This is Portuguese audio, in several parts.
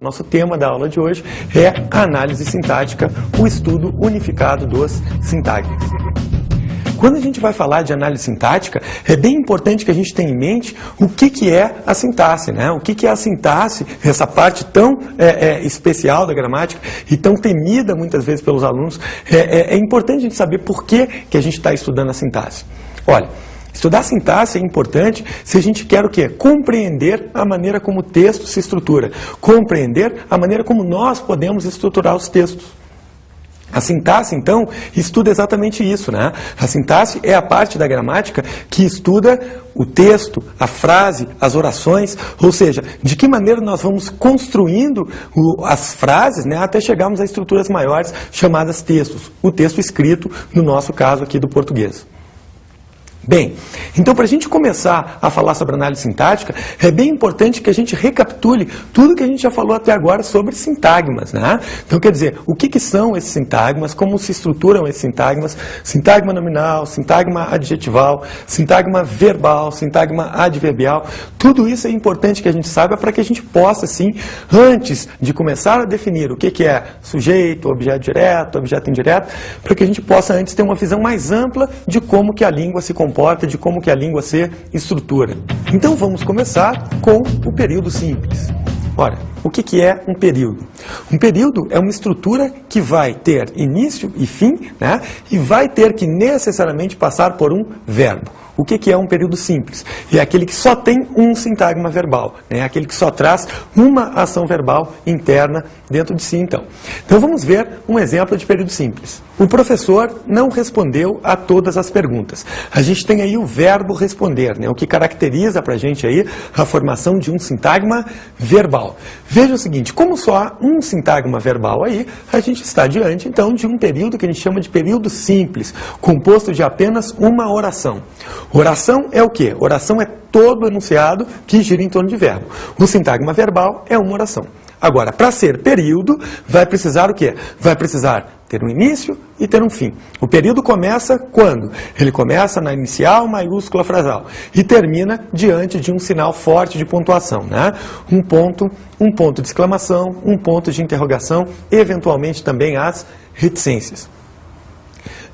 Nosso tema da aula de hoje é a análise sintática, o estudo unificado dos sintagmas. Quando a gente vai falar de análise sintática, é bem importante que a gente tenha em mente o que é a sintaxe, né? O que é a sintaxe, essa parte tão especial da gramática e tão temida muitas vezes pelos alunos. É importante a gente saber por que a gente está estudando a sintaxe. Olha, estudar sintaxe é importante se a gente quer o quê? Compreender a maneira como o texto se estrutura, compreender a maneira como nós podemos estruturar os textos. A sintaxe, então, estuda exatamente isso, né? A sintaxe é a parte da gramática que estuda o texto, a frase, as orações, ou seja, de que maneira nós vamos construindo as frases, né, até chegarmos a estruturas maiores chamadas textos, o texto escrito, no nosso caso aqui do português. Bem, então para a gente começar a falar sobre análise sintática, é bem importante que a gente recapitule tudo que a gente já falou até agora sobre sintagmas, né? Então quer dizer, o que são esses sintagmas, como se estruturam esses sintagmas, sintagma nominal, sintagma adjetival, sintagma verbal, sintagma adverbial, tudo isso é importante que a gente saiba para que a gente possa, assim, antes de começar a definir o que é sujeito, objeto direto, objeto indireto, para que a gente possa antes ter uma visão mais ampla de como que a língua se comporta, de como que a língua se estrutura. Então vamos começar com o período simples. Ora, o que é um período? Um período é uma estrutura que vai ter início e fim, né? E vai ter que necessariamente passar por um verbo. O que é um período simples? É aquele que só tem um sintagma verbal, né? Aquele que só traz uma ação verbal interna dentro de si, então. Então vamos ver um exemplo de período simples. O professor não respondeu a todas as perguntas. A gente tem aí o verbo responder, né? O que caracteriza para a gente aí a formação de um sintagma verbal. Veja o seguinte, como só há um sintagma verbal aí, a gente está diante, então, de um período que a gente chama de período simples, composto de apenas uma oração. Oração é o quê? Oração é todo enunciado que gira em torno de verbo. O sintagma verbal é uma oração. Agora, para ser período, vai precisar o quê? Vai precisar ter um início e ter um fim. O período começa quando? Ele começa na inicial maiúscula frasal e termina diante de um sinal forte de pontuação, né? Um ponto de exclamação, um ponto de interrogação, eventualmente também as reticências.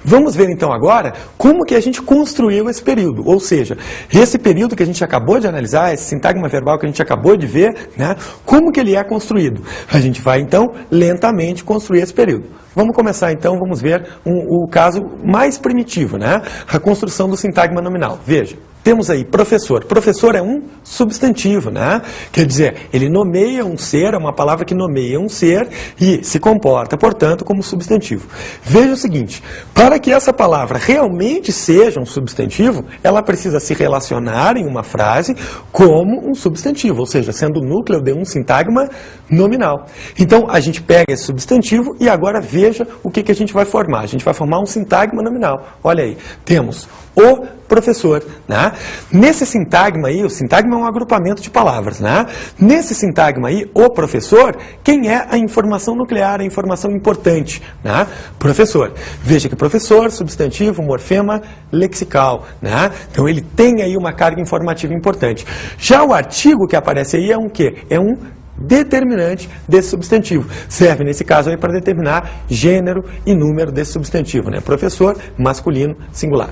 Vamos ver então agora como que a gente construiu esse período, ou seja, esse período que a gente acabou de analisar, esse sintagma verbal que a gente acabou de ver, né, como que ele é construído. A gente vai então lentamente construir esse período. Vamos começar então, vamos ver o caso mais primitivo, né, a construção do sintagma nominal. Veja. Temos aí professor. Professor é um substantivo, né? Quer dizer, ele nomeia um ser, é uma palavra que nomeia um ser e se comporta, portanto, como substantivo. Veja o seguinte, para que essa palavra realmente seja um substantivo, ela precisa se relacionar em uma frase como um substantivo, ou seja, sendo o núcleo de um sintagma nominal. Então, a gente pega esse substantivo e agora veja o que a gente vai formar. A gente vai formar um sintagma nominal. Olha aí, temos o professor, né? Nesse sintagma aí, o sintagma é um agrupamento de palavras, né? Nesse sintagma aí, o professor, quem é a informação nuclear, a informação importante, né? Professor. Veja que professor, substantivo, morfema lexical, né? Então ele tem aí uma carga informativa importante. Já o artigo que aparece aí é um quê? É um determinante desse substantivo. Serve, nesse caso aí, para determinar gênero e número desse substantivo, né? Professor, masculino, singular.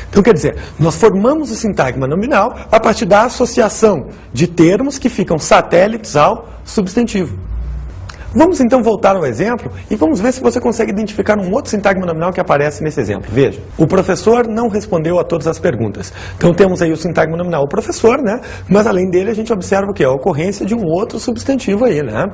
Então, quer dizer, nós formamos o sintagma nominal a partir da associação de termos que ficam satélites ao substantivo. Vamos então voltar ao exemplo e vamos ver se você consegue identificar um outro sintagma nominal que aparece nesse exemplo. Veja, o professor não respondeu a todas as perguntas. Então temos aí o sintagma nominal, o professor, né? Mas além dele a gente observa o que? A ocorrência de um outro substantivo aí, né?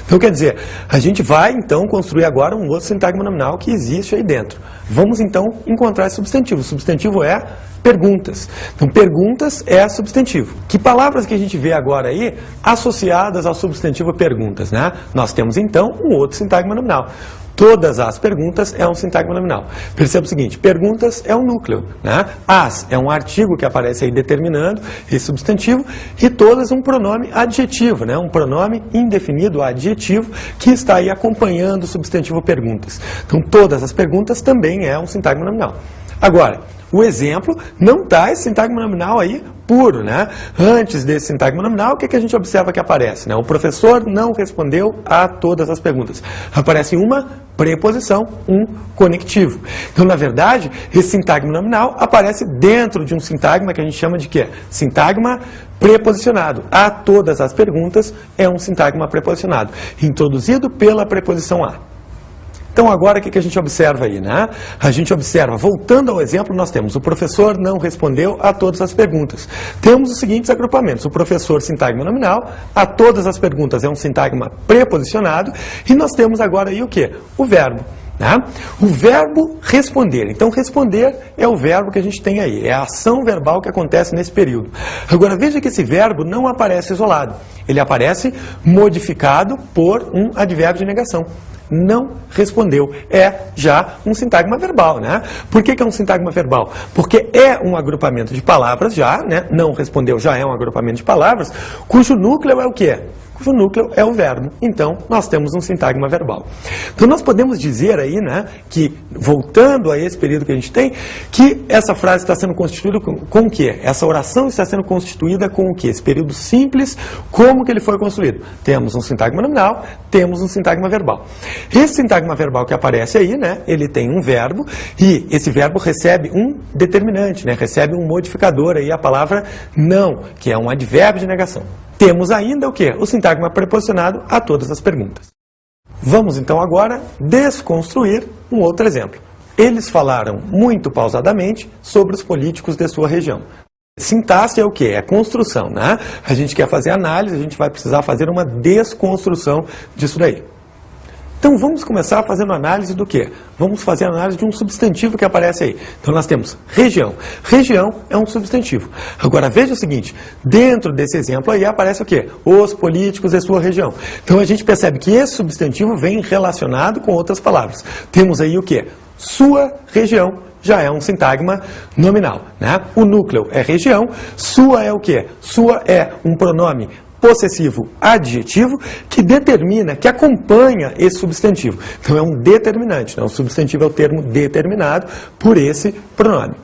Então quer dizer, a gente vai então construir agora um outro sintagma nominal que existe aí dentro. Vamos então encontrar esse substantivo. O substantivo é perguntas. Então, perguntas é substantivo. Que palavras que a gente vê agora aí associadas ao substantivo perguntas, né? Nós temos, então, um outro sintagma nominal. Todas as perguntas é um sintagma nominal. Perceba o seguinte, perguntas é um núcleo, né? As é um artigo que aparece aí determinando esse substantivo e todas um pronome adjetivo, né? Um pronome indefinido adjetivo que está aí acompanhando o substantivo perguntas. Então, todas as perguntas também é um sintagma nominal. Agora, o exemplo não está esse sintagma nominal aí puro, né? Antes desse sintagma nominal, o que a gente observa que aparece, né? O professor não respondeu a todas as perguntas. Aparece uma preposição, um conectivo. Então, na verdade, esse sintagma nominal aparece dentro de um sintagma que a gente chama de quê? Sintagma preposicionado. A todas as perguntas é um sintagma preposicionado, introduzido pela preposição a. Então, agora, o que a gente observa aí, né? A gente observa, voltando ao exemplo, nós temos o professor não respondeu a todas as perguntas. Temos os seguintes agrupamentos. O professor, sintagma nominal, a todas as perguntas é um sintagma preposicionado, e nós temos agora aí o quê? O verbo. Né? O verbo responder. Então, responder é o verbo que a gente tem aí, é a ação verbal que acontece nesse período. Agora, veja que esse verbo não aparece isolado, ele aparece modificado por um advérbio de negação. Não respondeu. É já um sintagma verbal, né? Por que é um sintagma verbal? Porque é um agrupamento de palavras já, né? Não respondeu já é um agrupamento de palavras, cujo núcleo é o quê? Cujo núcleo é o verbo. Então, nós temos um sintagma verbal. Então, nós podemos dizer aí, né, que, voltando a esse período que a gente tem, que essa frase está sendo constituída com o quê? Essa oração está sendo constituída com o quê? Esse período simples, como que ele foi construído? Temos um sintagma nominal, temos um sintagma verbal. Esse sintagma verbal que aparece aí, né, ele tem um verbo, e esse verbo recebe um determinante, né, recebe um modificador aí, a palavra não, que é um advérbio de negação. Temos ainda o quê? O sintagma preposicionado a todas as perguntas. Vamos então agora desconstruir um outro exemplo. Eles falaram muito pausadamente sobre os políticos de sua região. Sintaxe é o quê? É construção, né? A gente quer fazer análise, a gente vai precisar fazer uma desconstrução disso daí. Então vamos começar fazendo análise do quê? Vamos fazer análise de um substantivo que aparece aí. Então nós temos região. Região é um substantivo. Agora veja o seguinte, dentro desse exemplo aí aparece o quê? Os políticos de sua região. Então a gente percebe que esse substantivo vem relacionado com outras palavras. Temos aí o quê? Sua região já é um sintagma nominal, né? O núcleo é região, sua é o quê? Sua é um pronome possessivo adjetivo que determina, que acompanha esse substantivo. Então é um determinante, né? O substantivo é o termo determinado por esse pronome.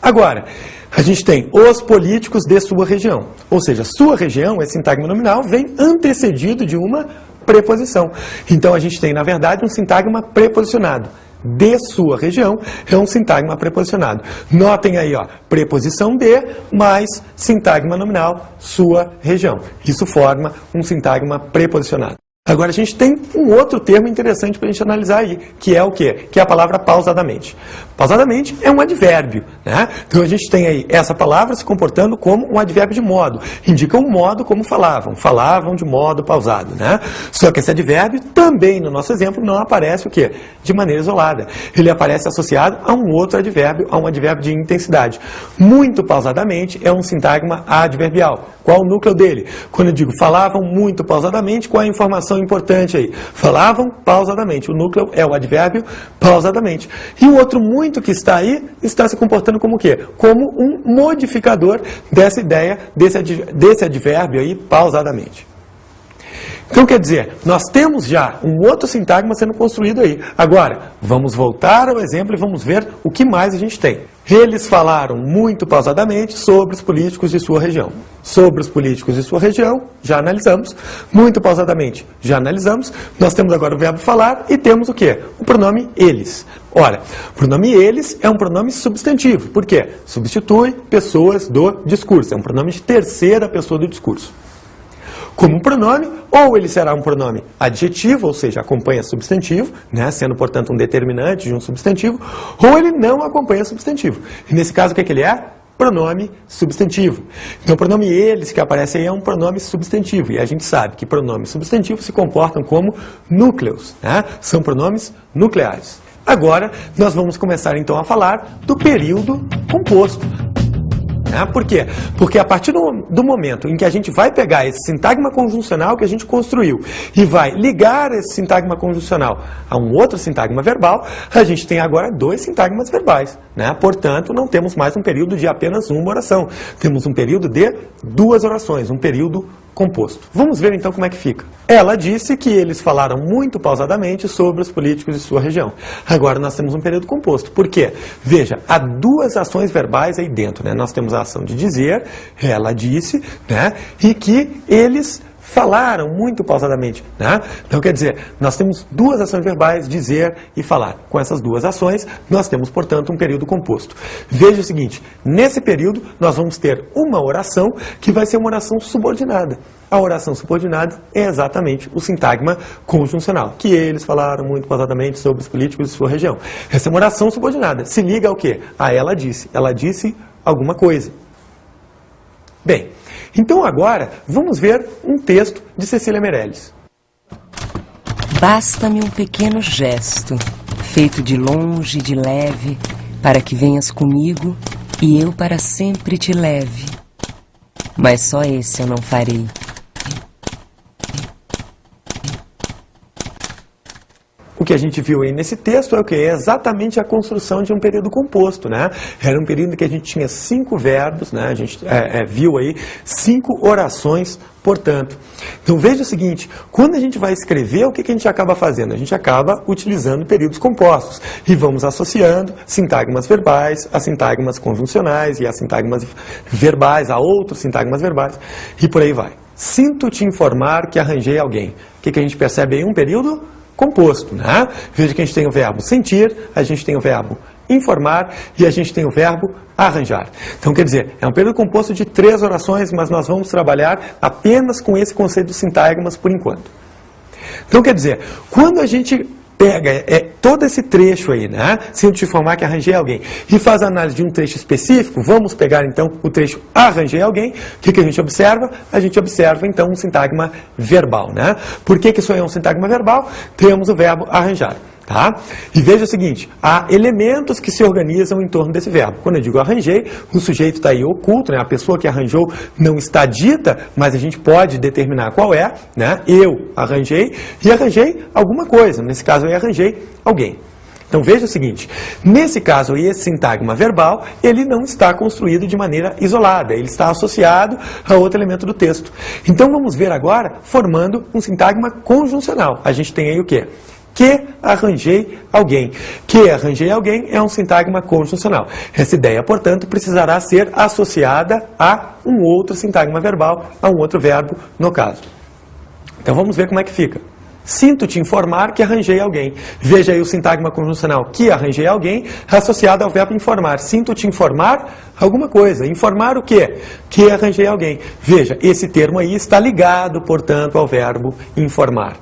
Agora, a gente tem os políticos de sua região. Ou seja, sua região, esse sintagma nominal, vem antecedido de uma preposição. Então a gente tem, na verdade, um sintagma preposicionado. De sua região é um sintagma preposicionado. Notem aí, ó, preposição de mais sintagma nominal, sua região. Isso forma um sintagma preposicionado. Agora a gente tem um outro termo interessante para a gente analisar aí, que é o quê? Que é a palavra pausadamente. Pausadamente é um advérbio, né? Então a gente tem aí essa palavra se comportando como um advérbio de modo. Indica o modo como falavam. Falavam de modo pausado, né? Só que esse advérbio também, no nosso exemplo, não aparece o quê? De maneira isolada. Ele aparece associado a um outro advérbio, a um advérbio de intensidade. Muito pausadamente é um sintagma adverbial. Qual o núcleo dele? Quando eu digo falavam muito pausadamente, qual é a informação importante aí? Falavam pausadamente. O núcleo é o advérbio pausadamente. E o outro muito que está aí, está se comportando como o quê? Como um modificador dessa ideia, desse advérbio aí, pausadamente. Então, quer dizer, nós temos já um outro sintagma sendo construído aí. Agora, vamos voltar ao exemplo e vamos ver o que mais a gente tem. Eles falaram muito pausadamente sobre os políticos de sua região. Sobre os políticos de sua região, já analisamos. Muito pausadamente, já analisamos. Nós temos agora o verbo falar e temos o quê? O pronome eles. Ora, o pronome eles é um pronome substantivo. Por quê? Substitui pessoas do discurso. É um pronome de terceira pessoa do discurso. Como um pronome, ou ele será um pronome adjetivo, ou seja, acompanha substantivo, né, sendo, portanto, um determinante de um substantivo, ou ele não acompanha substantivo. E nesse caso, o que é que ele é? Pronome substantivo. Então, o pronome eles que aparece aí é um pronome substantivo. E a gente sabe que pronomes substantivos se comportam como núcleos, né? São pronomes nucleares. Agora, nós vamos começar, então, a falar do período composto. Por quê? Porque a partir do momento em que a gente vai pegar esse sintagma conjuncional que a gente construiu e vai ligar esse sintagma conjuncional a um outro sintagma verbal, a gente tem agora dois sintagmas verbais, né? Portanto, não temos mais um período de apenas uma oração. Temos um período de duas orações, um período composto. Vamos ver então como é que fica. Ela disse que eles falaram muito pausadamente sobre os políticos de sua região. Agora nós temos um período composto. Por quê? Veja, há duas ações verbais aí dentro, né? Nós temos a ação de dizer, ela disse, né? E que eles falaram muito pausadamente, né? Então, quer dizer, nós temos duas ações verbais, dizer e falar. Com essas duas ações, nós temos, portanto, um período composto. Veja o seguinte, nesse período, nós vamos ter uma oração que vai ser uma oração subordinada. A oração subordinada é exatamente o sintagma conjuncional, que eles falaram muito pausadamente sobre os políticos de sua região. Essa é uma oração subordinada. Se liga ao quê? A ela disse alguma coisa. Bem, então agora vamos ver um texto de Cecília Meirelles. Basta-me um pequeno gesto, feito de longe e de leve, para que venhas comigo e eu para sempre te leve. Mas só esse eu não farei. O que a gente viu aí nesse texto é o que? É exatamente a construção de um período composto, né? Era um período em que a gente tinha 5 verbos, né? A gente viu aí 5 orações, portanto. Então veja o seguinte, quando a gente vai escrever, o que a gente acaba fazendo? A gente acaba utilizando períodos compostos e vamos associando sintagmas verbais a sintagmas conjuncionais e a sintagmas verbais a outros sintagmas verbais e por aí vai. Sinto te informar que arranjei alguém. O que a gente percebe aí? Um período composto, né? Veja que a gente tem o verbo sentir, a gente tem o verbo informar e a gente tem o verbo arranjar. Então, quer dizer, é um período composto de 3 orações, mas nós vamos trabalhar apenas com esse conceito de sintagmas por enquanto. Então, quer dizer, quando a gente pega todo esse trecho aí, né? Sinto te informar que arranjei alguém, e faz a análise de um trecho específico, vamos pegar então o trecho arranjei alguém, o que a gente observa? A gente observa então um sintagma verbal, né? Por que isso aí é um sintagma verbal? Temos o verbo arranjar. Tá? E veja o seguinte, há elementos que se organizam em torno desse verbo. Quando eu digo arranjei, o sujeito está aí oculto, né? A pessoa que arranjou não está dita, mas a gente pode determinar qual é, né? Eu arranjei e arranjei alguma coisa. Nesse caso eu arranjei alguém. Então veja o seguinte, nesse caso aí, esse sintagma verbal, ele não está construído de maneira isolada, ele está associado a outro elemento do texto. Então vamos ver agora formando um sintagma conjuncional. A gente tem aí o quê? Que arranjei alguém. Que arranjei alguém é um sintagma conjuncional. Essa ideia, portanto, precisará ser associada a um outro sintagma verbal, a um outro verbo, no caso. Então vamos ver como é que fica. Sinto te informar que arranjei alguém. Veja aí o sintagma conjuncional que arranjei alguém associado ao verbo informar. Sinto te informar alguma coisa. Informar o quê? Que arranjei alguém. Veja, esse termo aí está ligado, portanto, ao verbo informar.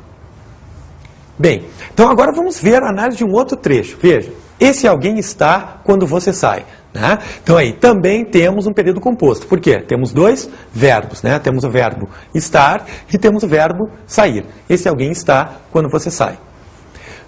Bem, então agora vamos ver a análise de um outro trecho. Veja, esse alguém está quando você sai. Né? Então aí, também temos um período composto. Por quê? Temos 2 verbos. Né? Temos o verbo estar e temos o verbo sair. Esse alguém está quando você sai.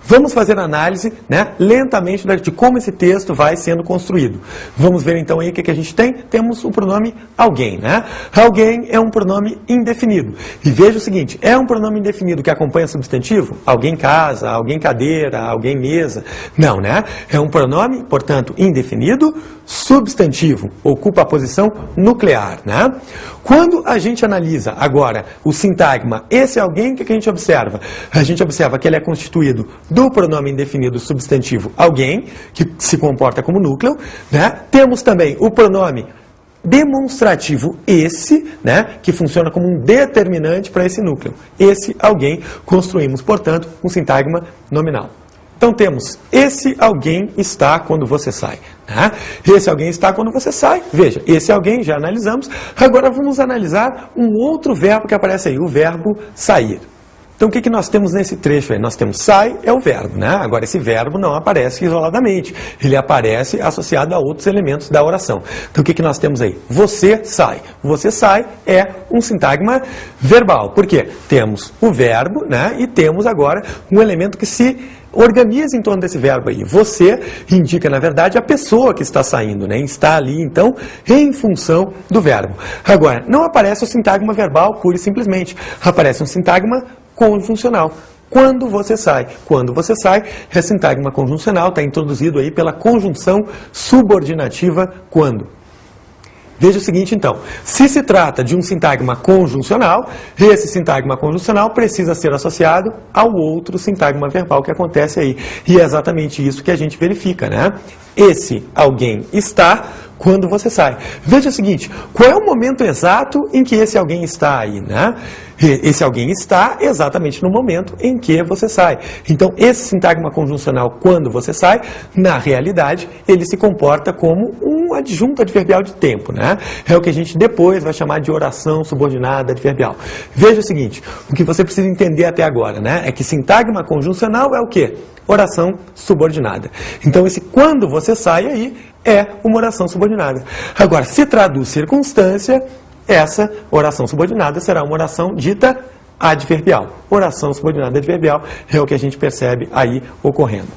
Vamos fazer a análise, né, lentamente de como esse texto vai sendo construído. Vamos ver então aí o que a gente tem. Temos o pronome alguém. Né? Alguém é um pronome indefinido. E veja o seguinte, é um pronome indefinido que acompanha substantivo? Alguém casa, alguém cadeira, alguém mesa. Não, né? É um pronome, portanto, indefinido, substantivo. Ocupa a posição nuclear. Né? Quando a gente analisa agora o sintagma, esse alguém, o que a gente observa? A gente observa que ele é constituído do pronome indefinido substantivo alguém, que se comporta como núcleo, né? Temos também o pronome demonstrativo esse, né? Que funciona como um determinante para esse núcleo. Esse alguém, construímos, portanto, um sintagma nominal. Então temos, esse alguém está quando você sai. Né? Esse alguém está quando você sai. Veja, esse alguém já analisamos. Agora vamos analisar um outro verbo que aparece aí, o verbo sair. Então, o que nós temos nesse trecho aí? Nós temos sai, é o verbo, né? Agora, esse verbo não aparece isoladamente. Ele aparece associado a outros elementos da oração. Então, o que nós temos aí? Você sai. Você sai é um sintagma verbal. Por quê? Temos o verbo, né? E temos agora um elemento que se organiza em torno desse verbo aí. Você indica, na verdade, a pessoa que está saindo, né? Está ali, então, em função do verbo. Agora, não aparece o sintagma verbal pura e simplesmente. Aparece um sintagma conjuncional. Quando você sai. Quando você sai, é sintagma conjuncional, está introduzido aí pela conjunção subordinativa quando. Veja o seguinte, então, se se trata de um sintagma conjuncional, esse sintagma conjuncional precisa ser associado ao outro sintagma verbal que acontece aí. E é exatamente isso que a gente verifica, né? Esse alguém está quando você sai. Veja o seguinte, qual é o momento exato em que esse alguém está aí, né? Esse alguém está exatamente no momento em que você sai. Então, esse sintagma conjuncional, quando você sai, na realidade, ele se comporta como um adjunto adverbial de tempo, né? É o que a gente depois vai chamar de oração subordinada adverbial. Veja o seguinte, o que você precisa entender até agora, né? É que sintagma conjuncional é o quê? Oração subordinada. Então, esse quando você sai aí é uma oração subordinada. Agora, se traduz circunstância, essa oração subordinada será uma oração dita adverbial. Oração subordinada adverbial é o que a gente percebe aí ocorrendo.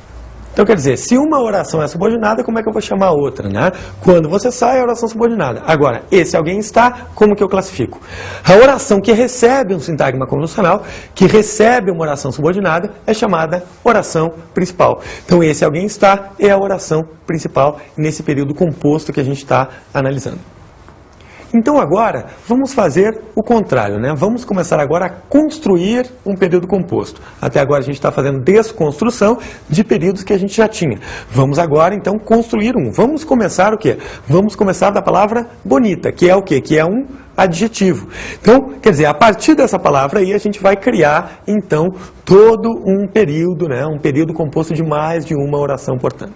Então, quer dizer, se uma oração é subordinada, como é que eu vou chamar a outra, né? Quando você sai, é oração subordinada. Agora, esse alguém está, como que eu classifico? A oração que recebe um sintagma conjuncional, que recebe uma oração subordinada, é chamada oração principal. Então, esse alguém está é a oração principal nesse período composto que a gente está analisando. Então agora, vamos fazer o contrário, né? Vamos começar agora a construir um período composto. Até agora a gente está fazendo desconstrução de períodos que a gente já tinha. Vamos agora, então, construir um. Vamos começar o quê? Vamos começar da palavra bonita, que é o quê? Que é um adjetivo. Então, quer dizer, a partir dessa palavra aí, a gente vai criar, então, todo um período, né? Um período composto de mais de uma oração, portanto.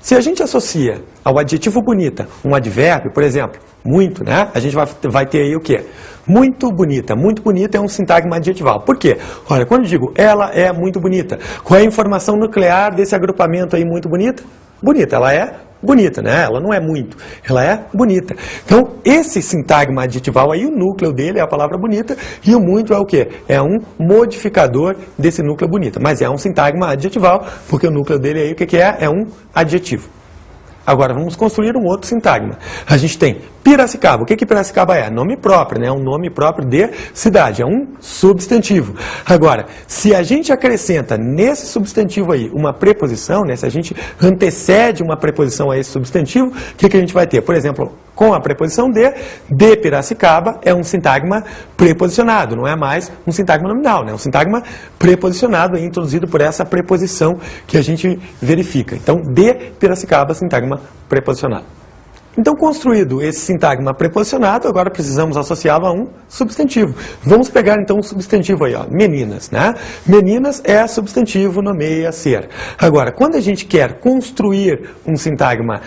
Se a gente associa ao adjetivo bonita um advérbio, por exemplo, muito, né? A gente vai ter aí o quê? Muito bonita. Muito bonita é um sintagma adjetival. Por quê? Olha, quando eu digo ela é muito bonita, qual é a informação nuclear desse agrupamento aí muito bonita? Bonita, ela é bonita, né? Ela não é muito, ela é bonita. Então, esse sintagma adjetival aí, o núcleo dele é a palavra bonita, e o muito é o quê? É um modificador desse núcleo bonita, mas é um sintagma adjetival, porque o núcleo dele aí, o que é? É um adjetivo. Agora, vamos construir um outro sintagma. A gente tem Piracicaba. O que Piracicaba é? Nome próprio, né? Um nome próprio de cidade. É um substantivo. Agora, se a gente acrescenta nesse substantivo aí uma preposição, né? Se a gente antecede uma preposição a esse substantivo, o que a gente vai ter? Por exemplo, com a preposição de Piracicaba é um sintagma preposicionado, não é mais um sintagma nominal, né? É um sintagma preposicionado, introduzido por essa preposição que a gente verifica. Então, de Piracicaba, sintagma preposicionado. Então, construído esse sintagma preposicionado, agora precisamos associá-lo a um substantivo. Vamos pegar então um substantivo aí, ó, meninas, né? Meninas é substantivo, nomeia ser. Agora, quando a gente quer construir um sintagma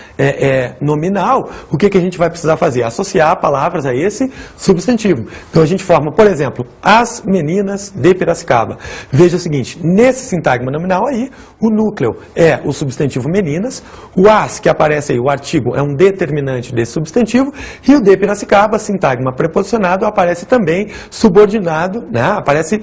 nominal, o que a gente vai precisar fazer? Associar palavras a esse substantivo. Então, a gente forma, por exemplo, as meninas de Piracicaba. Veja o seguinte, nesse sintagma nominal aí, o núcleo é o substantivo meninas, o as, que aparece aí, o artigo, é um determinante desse substantivo, e o de Piracicaba, sintagma preposicionado, aparece também subordinado, né? Aparece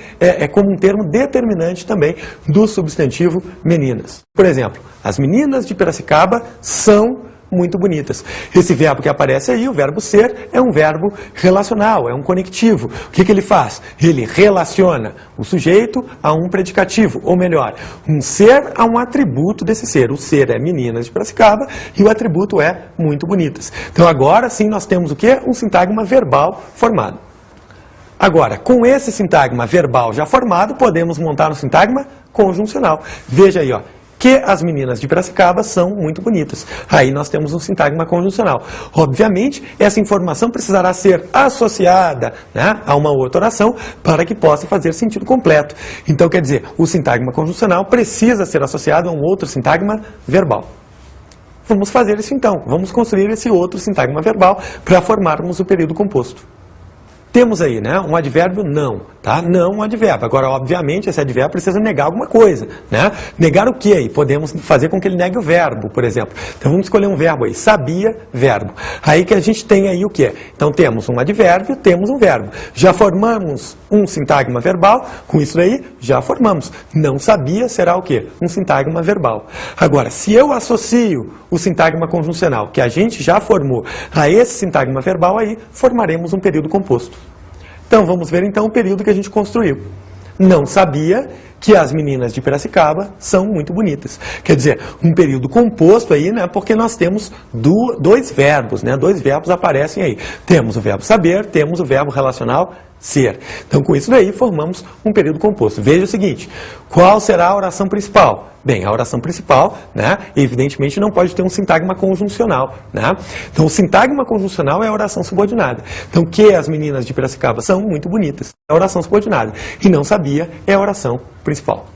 como um termo determinante também do substantivo meninas. Por exemplo, as meninas de Piracicaba são muito bonitas. Esse verbo que aparece aí, o verbo ser, é um verbo relacional, é um conectivo. O que ele faz? Ele relaciona o sujeito a um predicativo, ou melhor, um ser a um atributo desse ser. O ser é meninas de Piracicaba e o atributo é muito bonitas. Então agora sim nós temos o quê? Um sintagma verbal formado. Agora, com esse sintagma verbal já formado, podemos montar um sintagma conjuncional. Veja aí, ó. Que as meninas de Piracicaba são muito bonitas. Aí nós temos um sintagma conjuncional. Obviamente, essa informação precisará ser associada, né, a uma outra oração para que possa fazer sentido completo. Então, quer dizer, o sintagma conjuncional precisa ser associado a um outro sintagma verbal. Vamos fazer isso então. Vamos construir esse outro sintagma verbal para formarmos o período composto. Temos aí, né, um advérbio não, tá? Não um advérbio. Agora, obviamente, esse advérbio precisa negar alguma coisa, né? Negar o que aí? Podemos fazer com que ele negue o verbo, por exemplo. Então, vamos escolher um verbo aí. Sabia, verbo. Aí que a gente tem aí o quê? Então, temos um advérbio, temos um verbo. Já formamos um sintagma verbal, com isso aí, já formamos. Não sabia será o quê? Um sintagma verbal. Agora, se eu associo o sintagma conjuncional, que a gente já formou, a esse sintagma verbal aí, formaremos um período composto. Então, vamos ver então o período que a gente construiu. não sabia que as meninas de Piracicaba são muito bonitas. Quer dizer, um período composto aí, né, porque nós temos dois verbos, né, dois verbos aparecem aí. Temos o verbo saber, temos o verbo relacional ser. Então, com isso daí, formamos um período composto. Veja o seguinte, qual será a oração principal? Bem, a oração principal, né, evidentemente não pode ter um sintagma conjuncional, né? Então, o sintagma conjuncional é a oração subordinada. Então, que as meninas de Piracicaba são muito bonitas, é a oração subordinada. E não sabia, é a oração principal.